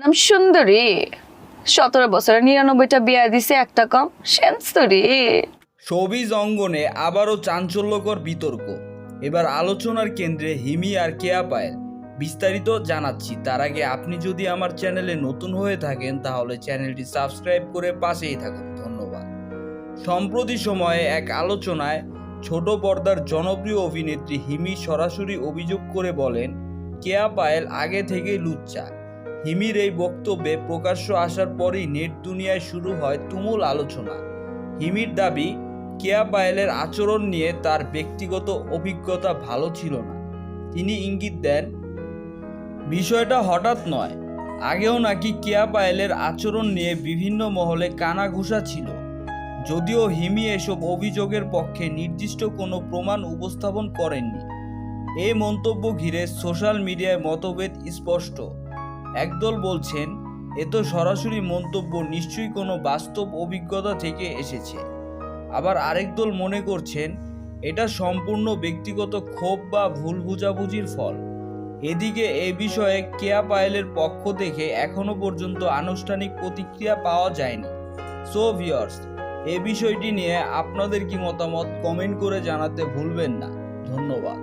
আমি সুন্দরী, 17 বছরে 99টা বিয়া দিছে, একটা কম, সেঞ্চুরি। শোবিজ অঙ্গনে আবারও চাঞ্চল্যকর বিতর্ক। এবার আলোচনার কেন্দ্রে হিমি আর কেয়া পায়েল। বিস্তারিত জানাচ্ছি তার আগে আপনি যদি আমার চ্যানেলে নতুন হয়ে থাকেন তাহলে চ্যানেলটি সাবস্ক্রাইব করে পাশেই থাকুন, ধন্যবাদ। সম্প্রতি সময়ে এক আলোচনায় ছোট পর্দার জনপ্রিয় অভিনেত্রী হিমি সরাসরি অভিযোগ করে বলেন কেয়া পায়েল আগে থেকেই লুচ্চা। হিমির এই বক্তব্যে প্রকাশ্য আসার পরই নেট দুনিয়ায় শুরু হয় তুমুল আলোচনা। হিমির দাবি কেয়া পায়েলের আচরণ নিয়ে তার ব্যক্তিগত অভিজ্ঞতা ভালো ছিল না। তিনি ইঙ্গিত দেন বিষয়টা হঠাৎ নয়, আগেও নাকি কেয়া পায়েলের আচরণ নিয়ে বিভিন্ন মহলে কানাঘুষা ছিল। যদিও হিমি এসব অভিযোগের পক্ষে নির্দিষ্ট কোনো প্রমাণ উপস্থাপন করেননি। এই মন্তব্য ঘিরে সোশ্যাল মিডিয়ায় মতভেদ স্পষ্ট। একদল বলছেন এ তো সরাসরি মন্তব্য, নিশ্চয়ই কোনো বাস্তব অভিজ্ঞতা থেকে এসেছে। আবার আরেক দল মনে করছেন এটা সম্পূর্ণ ব্যক্তিগত ক্ষোভ বা ভুল বোঝাবুঝির ফল। এদিকে এ বিষয়ে কেয়া পায়েলের পক্ষ থেকে এখনো পর্যন্ত আনুষ্ঠানিক প্রতিক্রিয়া পাওয়া যায়নি। সো ভিউয়ার্স, এই বিষয়টি নিয়ে আপনাদের কি মতামত কমেন্ট করে জানাতে ভুলবেন না। ধন্যবাদ।